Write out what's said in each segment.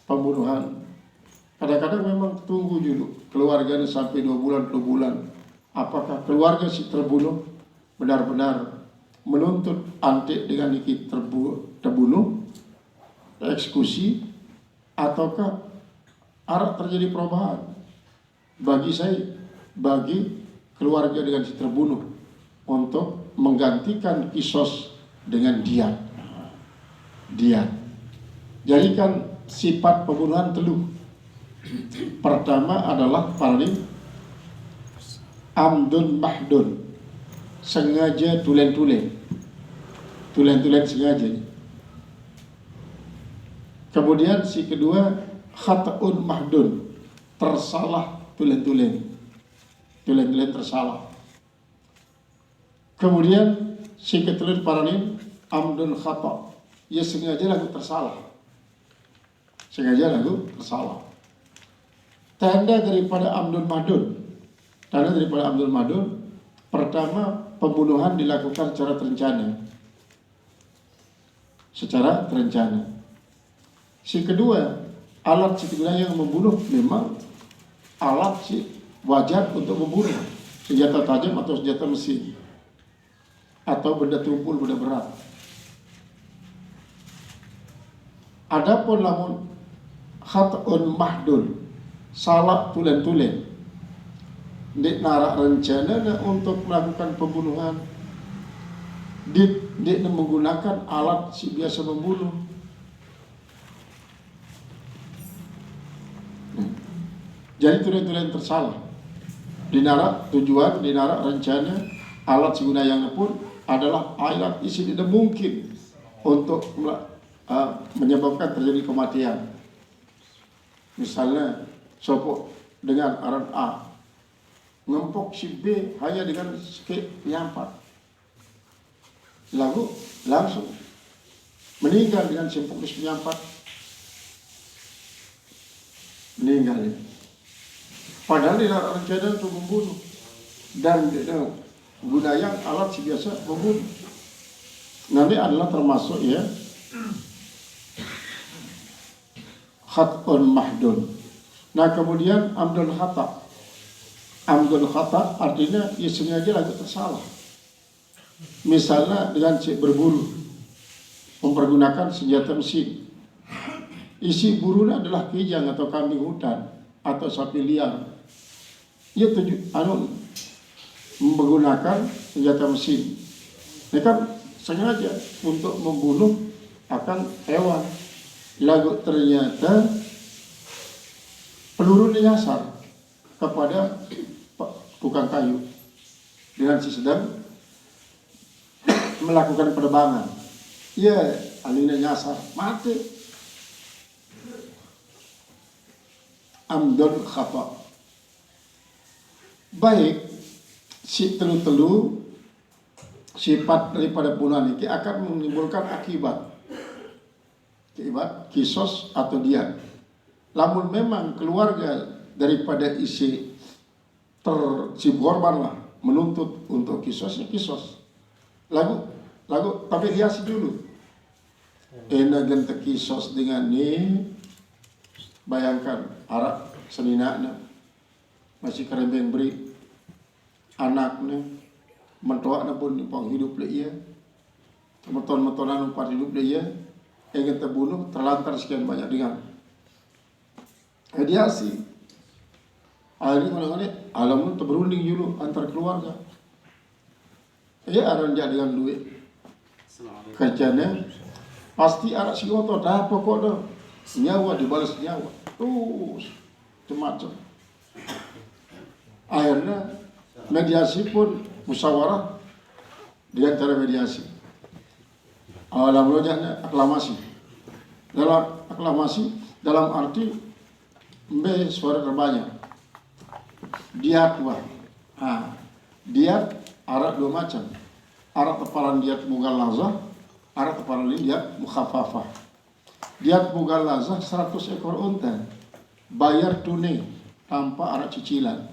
pembunuhan. Kadang-kadang memang tunggu dulu keluarganya sampai 2 bulan, 3 bulan. Apakah keluarga si terbunuh benar-benar menuntut antek dengan iki terbunuh, eksekusi, ataukah arah terjadi perubahan bagi keluarga dengan si terbunuh untuk menggantikan kisos dengan diat. Jadi kan sifat pembunuhan telu. Pertama adalah paling amdun mahdun, sengaja tulen sengaja. Kemudian si kedua khata'un mahdun, tersalah tulen tersalah. Kemudian si ketiga paranin amdun khata', ia sengaja lagu tersalah. Tanda daripada amdun mahdun, pertama pembunuhan dilakukan secara terencana. Si kedua, alat si kedua yang membunuh memang alat si wajar untuk membunuh, senjata tajam atau senjata mesin, atau benda tumpul, benda berat. Adapun lamun khata'un mahdun, salah tulen dik narak rencana untuk melakukan pembunuhan, dik menggunakan alat si biasa membunuh. Jadi tulen tersalah, dinarak tujuan, dinarak rencana, alat si gunayangnya pun adalah alat isi tidak mungkin untuk menyebabkan terjadi kematian. Misalnya sopok dengan aran A ngempok si B hanya dengan sikit nyampak, lalu langsung meninggal dengan sempok di penyampat, meninggal. Padahal dia rencana untuk membunuh dan gunayang alat si biasa membunuh. Nanti adalah termasuk khat'un mahdun. Nah kemudian amdul khata' artinya ia sengaja lagi tersalah. Misalnya dengan berburu, mempergunakan senjata mesin. Isi burunya adalah kijang atau kambing hutan atau sapi liar. Ia menggunakan senjata mesin. Ini kan sengaja untuk membunuh akan hewan. Lalu ternyata peluru nyasar kepada tukang kayu dengan si sedang melakukan penerbangan. Ya, alina nyasar, mati. Amdun khata'. Baik, si telu sifat daripada pembunuhan ini akan menimbulkan akibat kisos atau diat. Namun memang keluarga daripada si korban lah menuntut untuk kisos. Lagu tapi hiasi dulu. Genta kisos dengan ni, bayangkan arak seninaknya masih kerembeng beri anaknya mentoaknya pun pang hidup le ia, meton-metonan umpat hidup le ia. Ingin terbunuh terlantar sekian banyak dengan mediasi. Akhirnya alamun terberunding dulu antar keluarga. Ya ada dengan duit kerjanya pasti ada si otot dah pokok dah nyawa dibalas nyawa terus macam. Akhirnya mediasi pun musyawarah di antara mediasi. Namanya aklamasi. Dalam arti mbe suara terbanyak. Diat wah. Diat arak dua macam. Arak teparan diat mughalazah, arak teparan diat mukhaffafah. Diat mughalazah 100 ekor unta. Bayar tunai tanpa arak cicilan.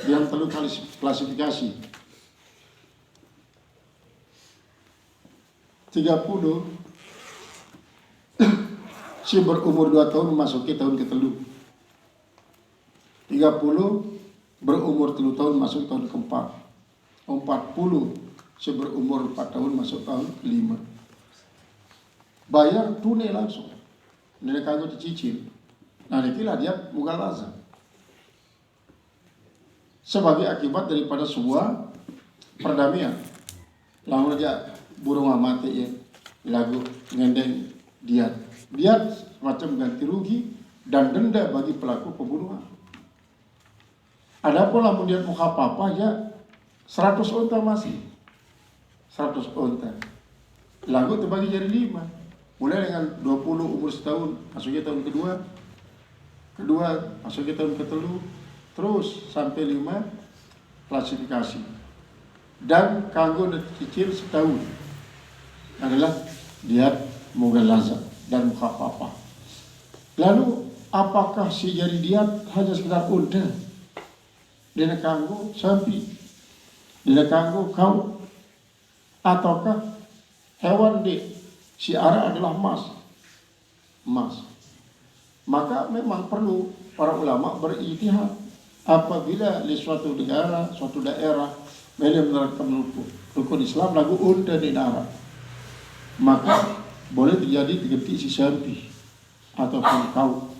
Yang perlu klasifikasi. 30 si berumur 2 tahun memasuki tahun ke-3. 30 berumur 3 tahun masuk tahun ke-4. 40 si berumur 4 tahun masuk tahun ke-5. Bayar tunai langsung. Nenek kagak dicicil. Nah, inilah dia mughalazah. Sebagai akibat daripada sebuah perdamaian. Lalu aja burung mati ya lagu ngendeng diat. Diat macam ganti rugi dan denda bagi pelaku pembunuhan. Adapun lamun dia muka apa ya 100 unta masih 100 unta. Lagu terbagi jadi 5. Mulai dengan 20 umur setahun masuknya tahun kedua masuknya tahun ke-3, terus sampai 5 klasifikasi. Dan kanggo cicil setahun adalah diat mughalazah dan mukhafafah. Lalu apakah si jadi diat hanya sekedar unta? Dina kanggo sapi, dina kanggo kau, ataukah hewan di siara adalah emas? Maka memang perlu para ulama berijtihad apabila di suatu negara, suatu daerah menerapkan rukun Islam lagu unta di darat, maka boleh terjadi diganti si sapi ataupun kau,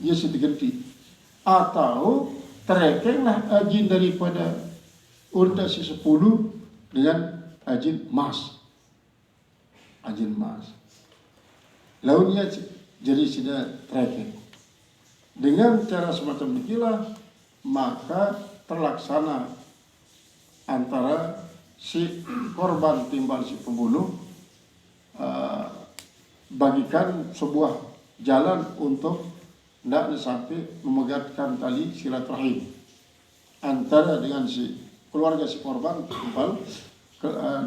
ia si diganti, atau terekenglah ajin daripada unta si 10 dengan ajin emas. Launnya jadi sudah terekeng. Dengan cara semacam inilah maka terlaksana antara si korban timbal si pembunuh bagikan sebuah jalan untuk tidak sampai memegatkan tali silaturahim antara dengan si keluarga si korban timbal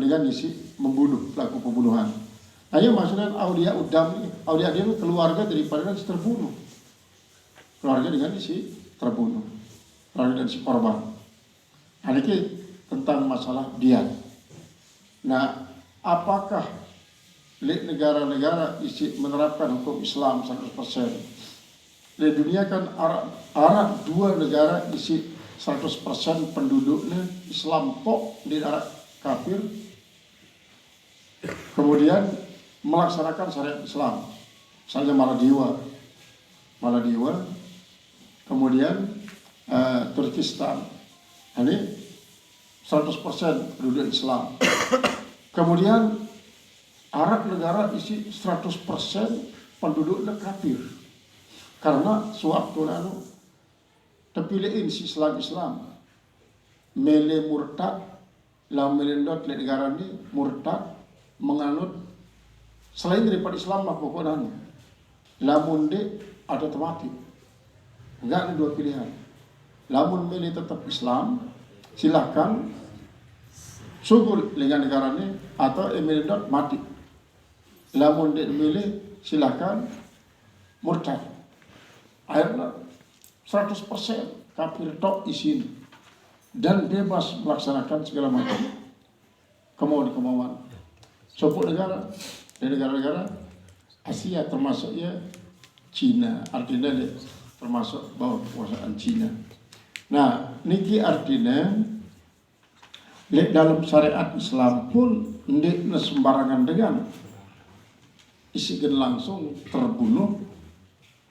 dengan si membunuh pelaku pembunuhan. Hanya maksudnya aulia udam, aulia dia keluarga daripada si terbunuh, keluarga dengan si terbunuh, keluarga dan si korban. Ini tentang masalah diat. Nah, apakah negara-negara isi menerapkan hukum Islam 100%? Di dunia kan Arab 2 negara isi 100% penduduknya Islam kok di Arab kafir. Kemudian melaksanakan syariat Islam. Misalnya Maldiva, kemudian Turkistan. Ini 100% penduduk Islam. Kemudian Arab negara isi 100% penduduknya kafir. Karena sewaktu lalu terpilihin si Islam mele murtad, lalu melendot di negara ini murtad menganut selain daripada Islam lah pokoknya. Lamun de ada tematik. Enggak ada 2 pilihan. Lamun mele tetap Islam, silahkan syukur dengan negara ini atau emelendot mati. Lamun dia milih silahkan murtad. Akhirnya 100% kafir tok isin dan bebas melaksanakan segala macam kemauan. Sopok negara dari negara-negara Asia termasuk ya Cina, artinya dia termasuk bawah kekuasaan Cina. Nah, niki artinya dalam syariat Islam pun tidak sembarangan dengan isikan langsung terbunuh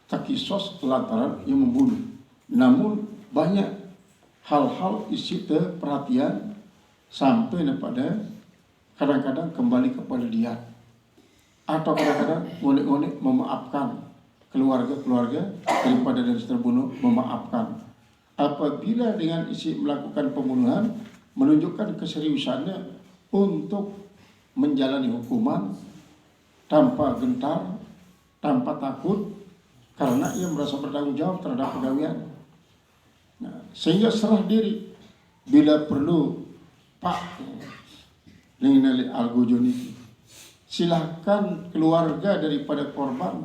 takisos lantaran yang membunuh. Namun banyak hal-hal isi perhatian sampai kepada kadang-kadang kembali kepada diat atau kadang-kadang ngonek-ngonek memaafkan keluarga daripada dari terbunuh, memaafkan apabila dengan isi melakukan pembunuhan menunjukkan keseriusannya untuk menjalani hukuman tanpa gentar, tanpa takut, karena ia merasa bertanggung jawab terhadap pegawaian. Nah, sehingga serah diri bila perlu Pak Linginali Algojoni, silahkan keluarga daripada korban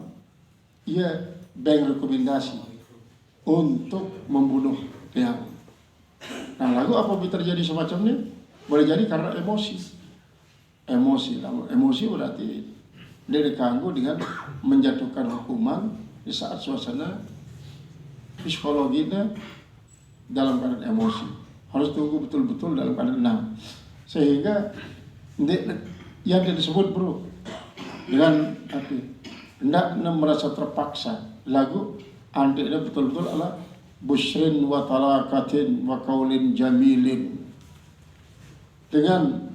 ia beri rekomendasi untuk membunuh dia. Nah, lalu apabila terjadi semacam ini, boleh jadi karena emosi. Emosi berarti dia diganggu dengan menjatuhkan hukuman di saat suasana psikologinya dalam keadaan emosi. Harus tunggu betul-betul dalam keadaan tenang. Sehingga yang disebut bro dengan tidak merasa terpaksa. Lagu andainya betul-betul adalah busyrin wa talakatin wa kaulin jamilin, dengan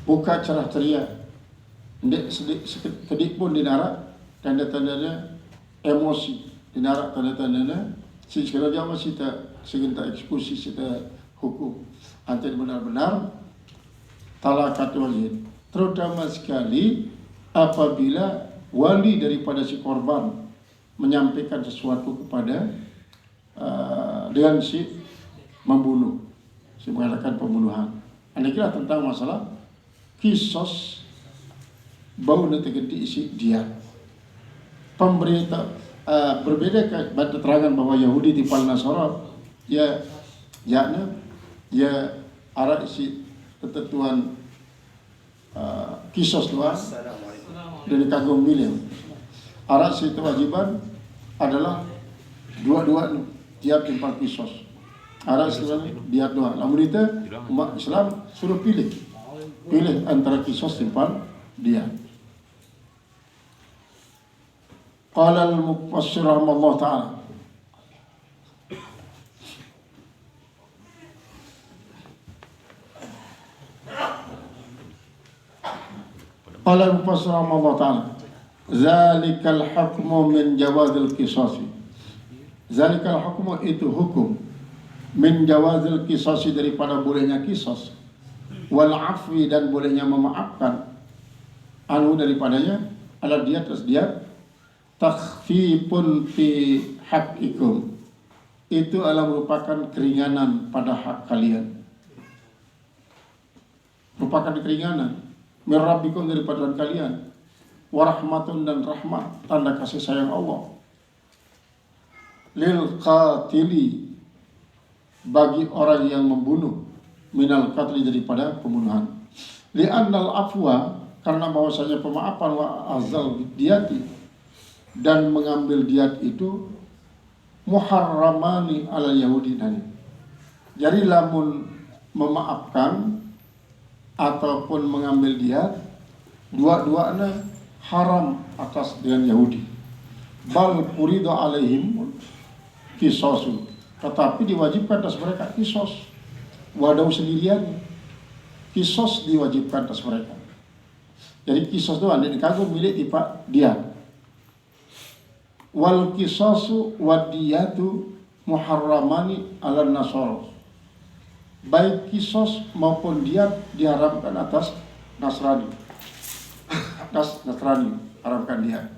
buka cerah ceria, tidak sedikit pun dinarak tanda-tandanya emosi, dinarak tanda-tandanya sekiranya dia masih tak segentak eksekusi kita hukum. Antara benar-benar talakat wajib, terutama sekali apabila wali daripada si korban menyampaikan sesuatu kepada dengan si membunuh, si mengadakan pembunuhan. Anda kira tentang masalah kisos bau nanti ganti isi dia. Pemerintah berbeda keterangan bahwa Yahudi tipal Nasara ya arah isi ketentuan kisos doang dari kagum milim. Arah si kewajiban adalah dua-dua tiap timpal kisos. Arah Islam dia doang. Namun itu umat Islam suruh pilih antara kisos timpal dia. Qala al-mufassir rahimahullah ta'ala, qala al-mufassir rahimahullah ta'ala, zalikal hukmu min jawazil qisasi. Zalikal hukmu itu hukum min jawazil qisasi daripada bolehnya kisos, wal afwi dan bolehnya memaafkan, anu daripadanya ala dia atas dia, takhfifun fi haqqikum, itu adalah merupakan keringanan pada hak kalian, merupakan keringanan min rabbikum daripada kalian, warahmatun dan rahmat, tanda kasih sayang Allah, lil qatili, bagi orang yang membunuh, minal qatli daripada pembunuhan, li'annal afwa, karena bahwasanya pemaafan wa azal diyati, dan mengambil diat itu muharramani ala Yahudi tadi. Jadi lamun memaafkan ataupun mengambil diat, dua-duanya haram atas dengan Yahudi. Bal furida alaihim kisosu, tetapi diwajibkan atas mereka kisos. Wadau sendirian kisos diwajibkan atas mereka. Jadi kisos itu ada dikagum milik tipa dia. Wal kisosu wadiyatu muharramani ala nasara, baik kisos maupun diat diharamkan atas Nasrani, atas Nasrani haramkan diat.